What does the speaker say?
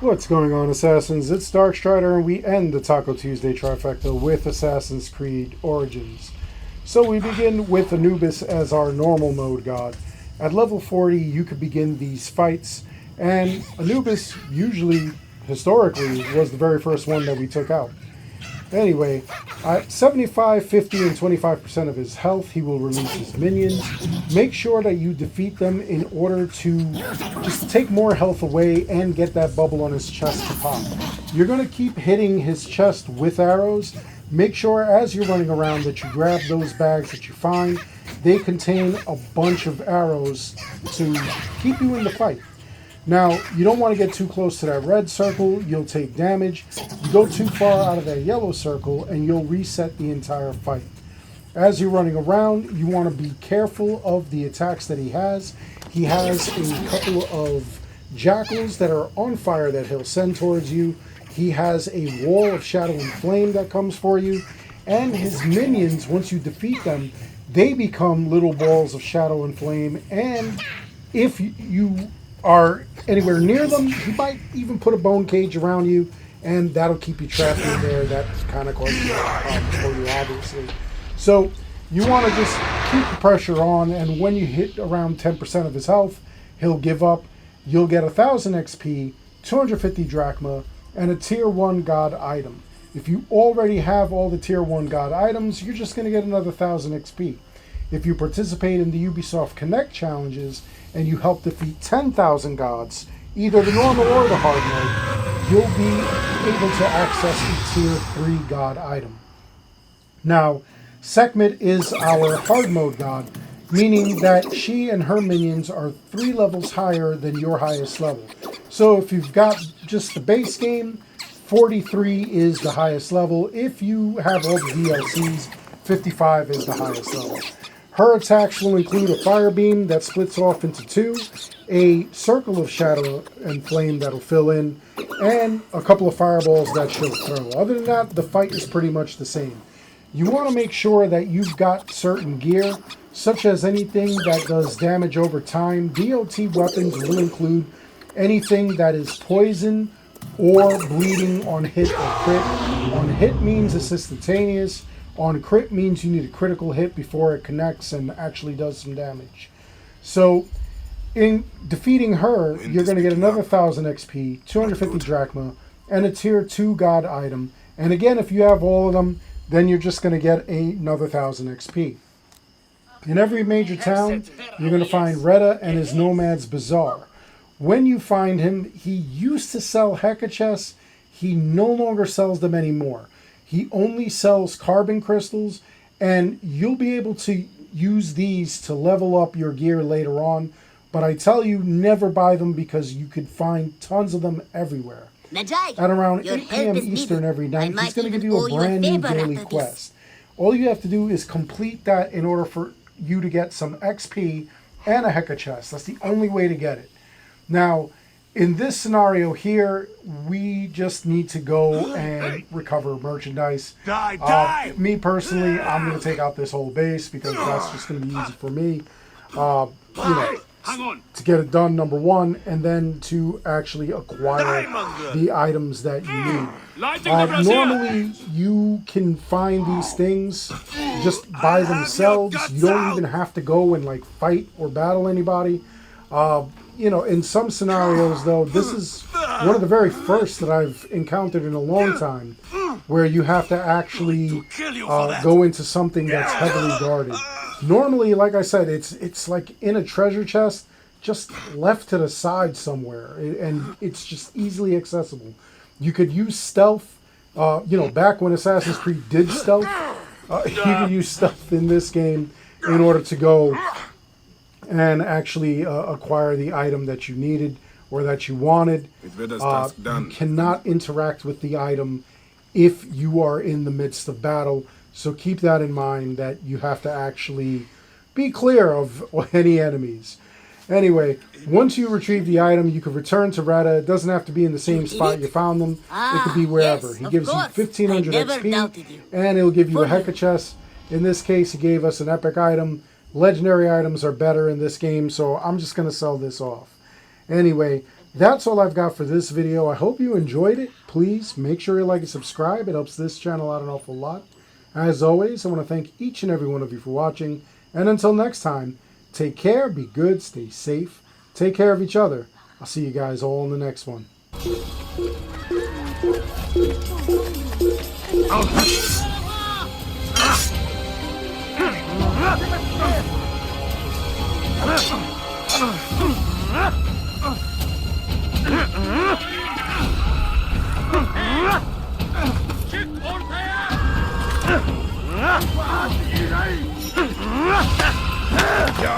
What's going on, Assassins? It's Darkstrider, and we end the Taco Tuesday Trifecta with Assassin's Creed Origins. So we begin with Anubis as our normal mode god. At level 40, you could begin these fights, and Anubis usually, historically, was the very first one that we took out. Anyway, at 75, 50, and 25% of his health, he will release his minions. Make sure that you defeat them in order to just take more health away and get that bubble on his chest to pop. You're going to keep hitting his chest with arrows. Make sure as you're running around that you grab those bags that you find. They contain a bunch of arrows to keep you in the fight. Now, you don't want to get too close to that red circle, you'll take damage. You go too far out of that yellow circle and you'll reset the entire fight. As you're running around, you want to be careful of the attacks that he has. He has a couple of jackals that are on fire that he'll send towards you. He has a wall of shadow and flame that comes for you. And his minions, once you defeat them, they become little balls of shadow and flame. And if you are anywhere near them, he might even put a bone cage around you, and that'll keep you trapped in there. That kind of causes problems for you, obviously. So you want to just keep the pressure on, and when you hit around 10% of his health, he'll give up. You'll get 1,000 XP, 250 drachma, and a tier 1 god item. If you already have all the tier 1 god items, you're just going to get another 1,000 XP. If you participate in the Ubisoft Connect challenges and you help defeat 10,000 gods, either the normal or the hard mode, you'll be able to access a tier 3 god item. Now, Sekhmet is our hard mode god, meaning that she and her minions are 3 levels higher than your highest level. So if you've got just the base game, 43 is the highest level. If you have all the DLCs, 55 is the highest level. Her attacks will include a fire beam that splits off into 2, a circle of shadow and flame that'll fill in, and a couple of fireballs that she'll throw. Other than that, the fight is pretty much the same. You want to make sure that you've got certain gear, such as anything that does damage over time. DOT weapons will include anything that is poison or bleeding on hit or crit. On hit means it's instantaneous. On crit means you need a critical hit before it connects and actually does some damage. So in defeating her, you're going to get another 1,000 XP, 250 drachma, and a tier 2 god item. And again, if you have all of them, then you're just going to get another 1,000 XP. In every major town, you're going to find Retta and his Nomad's Bazaar. When you find him, he used to sell Heka chests. He no longer sells them anymore. He only sells carbon crystals, and you'll be able to use these to level up your gear later on. But I tell you, never buy them because you could find tons of them everywhere. At around 8 p.m. Eastern every night, he's going to give you a brand new daily quest. All you have to do is complete that in order for you to get some XP and a Heka chest. That's the only way to get it. Now, in this scenario here, we just need to go and recover merchandise. Me personally, I'm going to take out this whole base because that's just going to be easy for me. To get it done, number one, and then to actually acquire the items that you need. Normally, you can find these things just by themselves. You don't even have to go and like fight or battle anybody. In some scenarios, though, this is one of the very first that I've encountered in a long time, where you have to actually go into something that's heavily guarded. Normally, like I said, it's like in a treasure chest, just left to the side somewhere, and it's just easily accessible. You could use stealth. Back when Assassin's Creed did stealth, you could use stealth in this game in order to go and actually acquire the item that you needed or that you wanted. You cannot interact with the item if you are in the midst of battle. So keep that in mind, that you have to actually be clear of any enemies. Anyway, once you retrieve the item, you can return to Retta. It doesn't have to be in the same spot you found them. It could be wherever. He gives you 1,500 XP, and he'll give you a Heka chest. In this case, he gave us an epic item. Legendary items are better in this game, so I'm just going to sell this off. Anyway, That's all I've got for this video. I hope you enjoyed it. Please make sure you like and subscribe. It helps this channel out an awful lot. As always, I want to thank each and every one of you for watching. And until next time, take care, be good, stay safe, take care of each other. I'll see you guys all in the next one. Çık ortaya! Ya